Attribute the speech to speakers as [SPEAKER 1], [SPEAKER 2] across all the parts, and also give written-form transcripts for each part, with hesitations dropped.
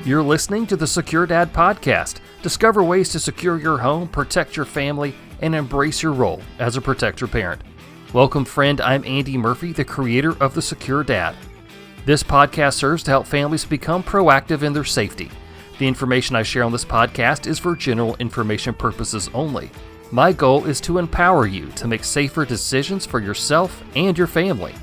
[SPEAKER 1] You're listening to the Secure Dad Podcast. Discover ways to secure your home, protect your family, and embrace your role as a protector parent. Welcome, friend. I'm Andy Murphy, the creator of the Secure Dad. This podcast serves to help families become proactive in their safety. The information I share on this podcast is for general information purposes only. My goal is to empower you to make safer decisions for yourself and your family.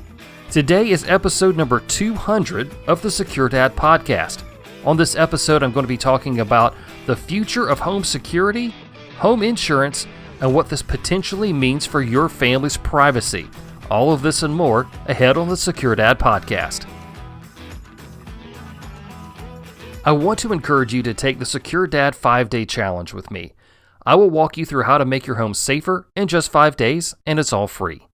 [SPEAKER 1] Today is episode number 200 of the Secure Dad Podcast. On this episode, I'm going to be talking about the future of home security, home insurance, and what this potentially means for your family's privacy. All of this and more ahead on the Secure Dad Podcast. I want to encourage you to take the Secure Dad 5-Day Challenge with me. I will walk you through how to make your home safer in just 5 days, and it's all free.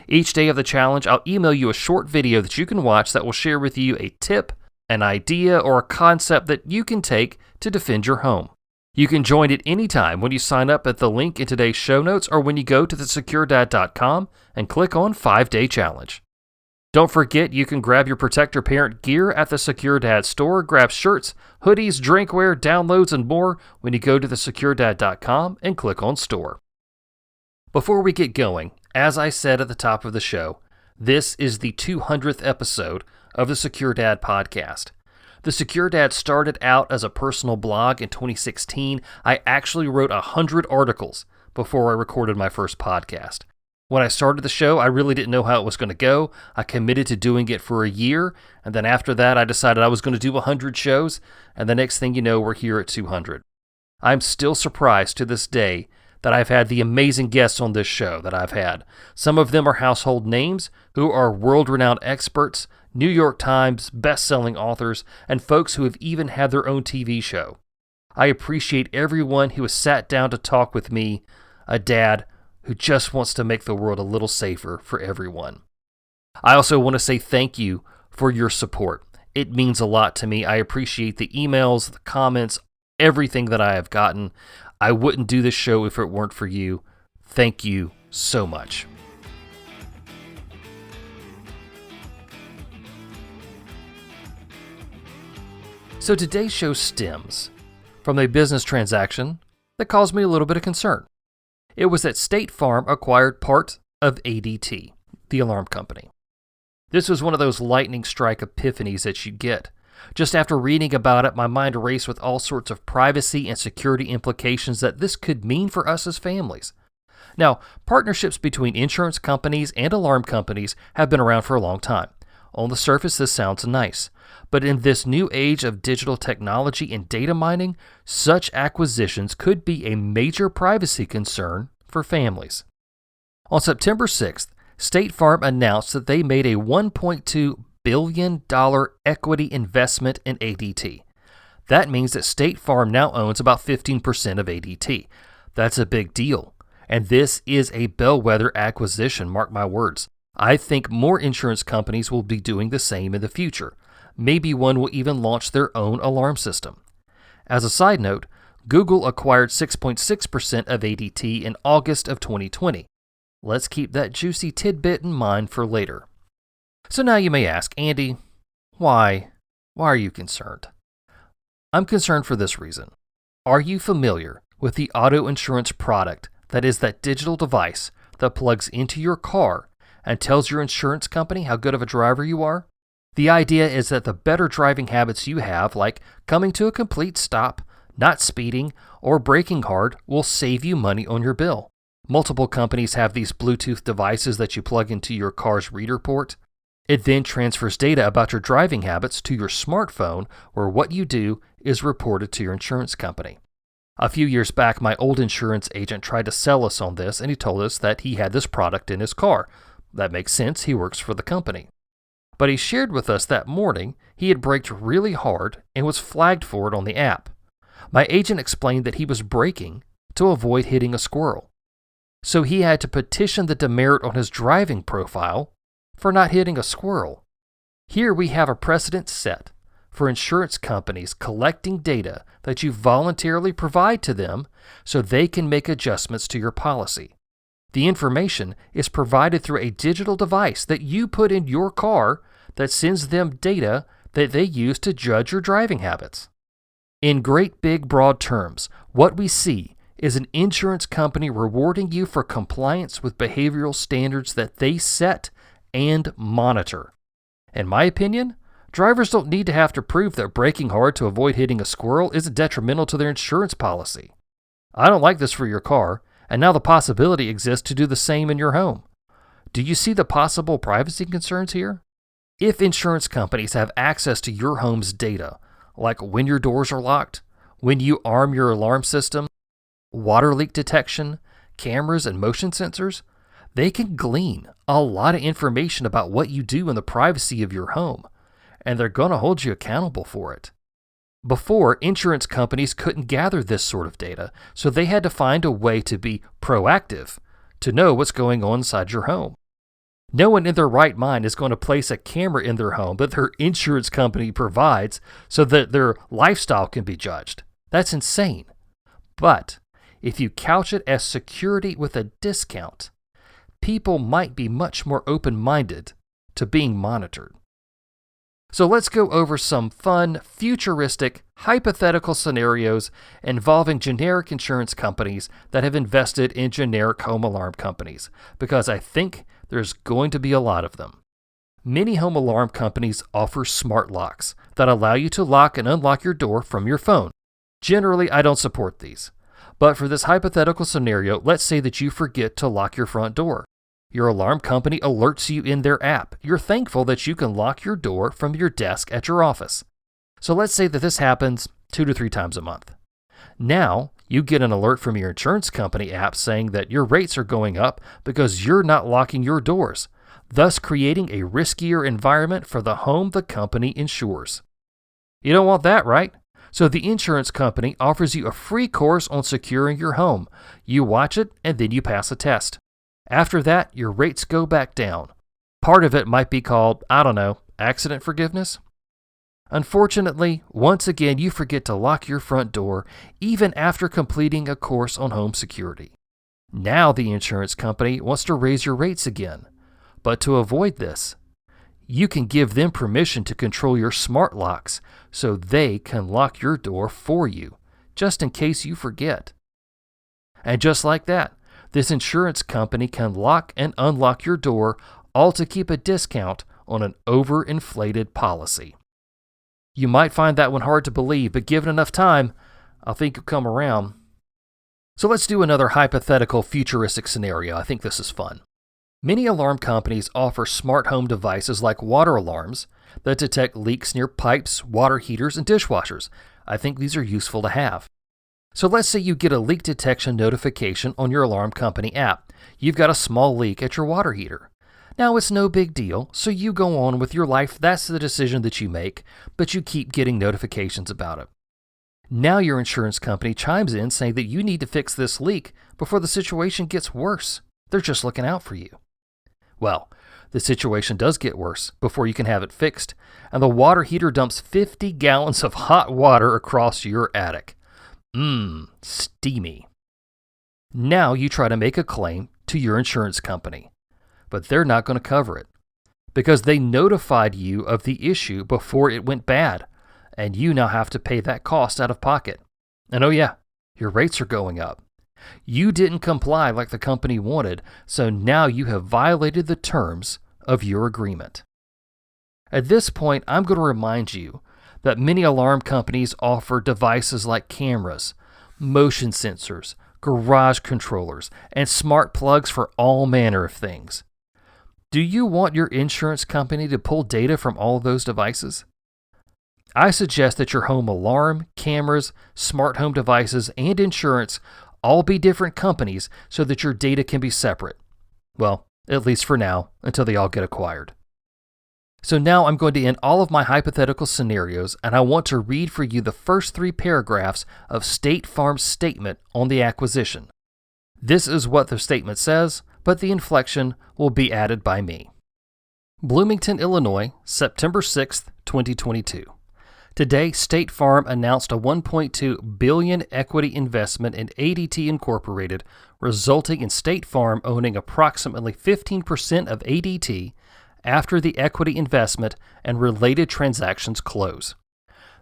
[SPEAKER 1] Each day of the challenge, I'll email you a short video that you can watch that will share with you a tip, an idea, or a concept that you can take to defend your home. You can join at any time when you sign up at the link in today's show notes or when you go to thesecuredad.com and click on 5-Day Challenge. Don't forget, you can grab your Protector Parent gear at the Secure Dad store. Grab shirts, hoodies, drinkware, downloads, and more when you go to thesecuredad.com and click on Store. Before we get going, as I said at the top of the show, this is the 200th episode of the Secure Dad Podcast. The Secure Dad started out as a personal blog in 2016. I actually wrote 100 articles before I recorded my first podcast. When I started the show, I really didn't know how it was going to go. I committed to doing it for a year, and then after that, I decided I was going to do 100 shows, and the next thing you know, we're here at 200. I'm still surprised to this day that I've had the amazing guests on this show that I've had. Some of them are household names who are world-renowned experts, New York Times best-selling authors, and folks who have even had their own TV show. I appreciate everyone who has sat down to talk with me, a dad who just wants to make the world a little safer for everyone. I also want to say thank you for your support. It means a lot to me. I appreciate the emails, the comments, everything that I have gotten. I wouldn't do this show if it weren't for you. Thank you so much. So today's show stems from a business transaction that caused me a little bit of concern. It was that State Farm acquired part of ADT, the alarm company. This was one of those lightning strike epiphanies that you get. Just after reading about it, my mind raced with all sorts of privacy and security implications that this could mean for us as families. Now, partnerships between insurance companies and alarm companies have been around for a long time. On the surface, this sounds nice. But in this new age of digital technology and data mining, such acquisitions could be a major privacy concern for families. On September 6th, State Farm announced that they made a $1.2 billion equity investment in ADT. That means that State Farm now owns about 15% of ADT. That's a big deal. And this is a bellwether acquisition, mark my words. I think more insurance companies will be doing the same in the future. Maybe one will even launch their own alarm system. As a side note, Google acquired 6.6% of ADT in August of 2020. Let's keep that juicy tidbit in mind for later. So now you may ask, Andy, why are you concerned? I'm concerned for this reason. Are you familiar with the auto insurance product that is that digital device that plugs into your car and tells your insurance company how good of a driver you are? The idea is that the better driving habits you have, like coming to a complete stop, not speeding, or braking hard, will save you money on your bill. Multiple companies have these Bluetooth devices that you plug into your car's reader port. It then transfers data about your driving habits to your smartphone, where what you do is reported to your insurance company. A few years back, my old insurance agent tried to sell us on this, and he told us that he had this product in his car. That makes sense, he works for the company. But he shared with us that morning he had braked really hard and was flagged for it on the app. My agent explained that he was braking to avoid hitting a squirrel. So he had to petition the demerit on his driving profile for not hitting a squirrel. Here we have a precedent set for insurance companies collecting data that you voluntarily provide to them so they can make adjustments to your policy. The information is provided through a digital device that you put in your car that sends them data that they use to judge your driving habits. In great big broad terms, what we see is an insurance company rewarding you for compliance with behavioral standards that they set and monitor. In my opinion, drivers don't need to have to prove that braking hard to avoid hitting a squirrel isn't detrimental to their insurance policy. I don't like this for your car, and now the possibility exists to do the same in your home. Do you see the possible privacy concerns here? If insurance companies have access to your home's data, like when your doors are locked, when you arm your alarm system, water leak detection, cameras, and motion sensors, they can glean a lot of information about what you do in the privacy of your home, and they're going to hold you accountable for it. Before, insurance companies couldn't gather this sort of data, so they had to find a way to be proactive, to know what's going on inside your home. No one in their right mind is going to place a camera in their home that their insurance company provides so that their lifestyle can be judged. That's insane. But if you couch it as security with a discount, people might be much more open-minded to being monitored. So let's go over some fun, futuristic, hypothetical scenarios involving generic insurance companies that have invested in generic home alarm companies, because I think there's going to be a lot of them. Many home alarm companies offer smart locks that allow you to lock and unlock your door from your phone. Generally, I don't support these. But for this hypothetical scenario, let's say that you forget to lock your front door. Your alarm company alerts you in their app. You're thankful that you can lock your door from your desk at your office. So let's say that this happens 2 to 3 times a month. Now, you get an alert from your insurance company app saying that your rates are going up because you're not locking your doors, thus creating a riskier environment for the home the company insures. You don't want that, right? So the insurance company offers you a free course on securing your home. You watch it and then you pass a test. After that, your rates go back down. Part of it might be called, accident forgiveness. Unfortunately, once again, you forget to lock your front door even after completing a course on home security. Now the insurance company wants to raise your rates again. But to avoid this, you can give them permission to control your smart locks so they can lock your door for you, just in case you forget. And just like that, this insurance company can lock and unlock your door, all to keep a discount on an overinflated policy. You might find that one hard to believe, but given enough time, I think you'll come around. So let's do another hypothetical futuristic scenario. I think this is fun. Many alarm companies offer smart home devices like water alarms that detect leaks near pipes, water heaters, and dishwashers. I think these are useful to have. So let's say you get a leak detection notification on your alarm company app. You've got a small leak at your water heater. Now it's no big deal, so you go on with your life. That's the decision that you make, but you keep getting notifications about it. Now your insurance company chimes in saying that you need to fix this leak before the situation gets worse. They're just looking out for you. Well, the situation does get worse before you can have it fixed, and the water heater dumps 50 gallons of hot water across your attic. Steamy. Now you try to make a claim to your insurance company, but they're not going to cover it because they notified you of the issue before it went bad, and you now have to pay that cost out of pocket. And oh yeah, your rates are going up. You didn't comply like the company wanted, so now you have violated the terms of your agreement. At this point, I'm going to remind you that many alarm companies offer devices like cameras, motion sensors, garage controllers, and smart plugs for all manner of things. Do you want your insurance company to pull data from all of those devices? I suggest that your home alarm, cameras, smart home devices, and insurance all be different companies so that your data can be separate. Well, at least for now, until they all get acquired. So now I'm going to end all of my hypothetical scenarios, and I want to read for you the first 3 paragraphs of State Farm's statement on the acquisition. This is what the statement says, but the inflection will be added by me. Bloomington, Illinois, September 6th, 2022. Today, State Farm announced a $1.2 billion equity investment in ADT Incorporated, resulting in State Farm owning approximately 15% of ADT after the equity investment and related transactions close.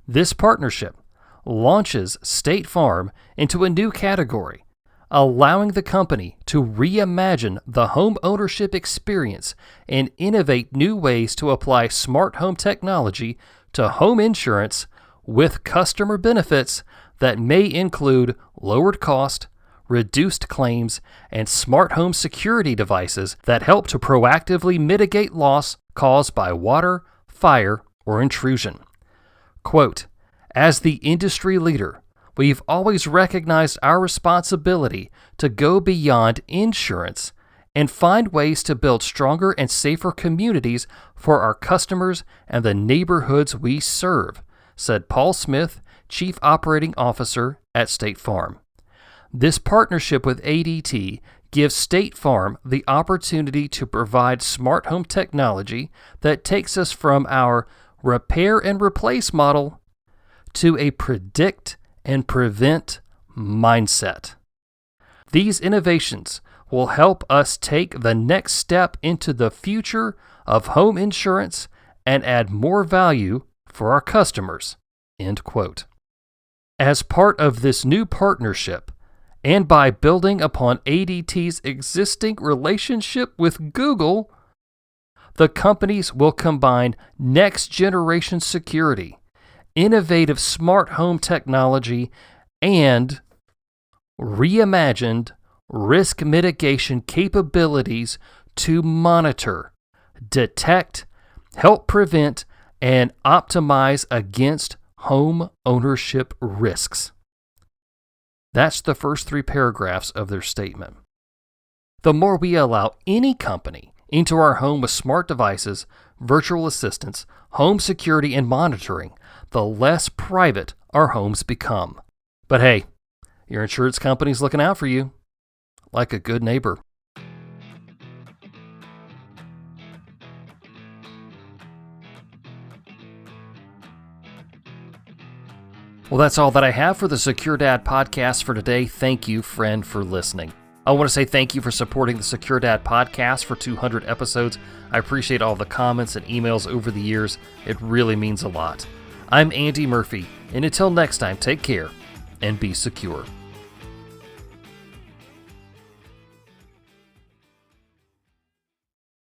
[SPEAKER 1] This partnership, launches State Farm into a new category, allowing the company to reimagine the home ownership experience and innovate new ways to apply smart home technology to home insurance with customer benefits that may include lowered cost, reduced claims, and smart home security devices that help to proactively mitigate loss caused by water, fire, or intrusion. Quote, "As the industry leader, we've always recognized our responsibility to go beyond insurance and find ways to build stronger and safer communities for our customers and the neighborhoods we serve," said Paul Smith, Chief Operating Officer at State Farm. This partnership with ADT gives State Farm the opportunity to provide smart home technology that takes us from our repair and replace model to a predict and prevent mindset. These innovations will help us take the next step into the future of home insurance and add more value for our customers. End quote. As part of this new partnership, and by building upon ADT's existing relationship with Google, the companies will combine next-generation security, innovative smart home technology, and reimagined risk mitigation capabilities to monitor, detect, help prevent, and optimize against home ownership risks. That's the first 3 paragraphs of their statement. The more we allow any company into our home with smart devices, virtual assistants, home security, and monitoring, the less private our homes become. But hey, your insurance company's looking out for you, like a good neighbor. Well, that's all that I have for the Secure Dad podcast for today. Thank you, friend, for listening. I want to say thank you for supporting the Secure Dad podcast for 200 episodes. I appreciate all the comments and emails over the years. It really means a lot. I'm Andy Murphy, and until next time, take care and be secure.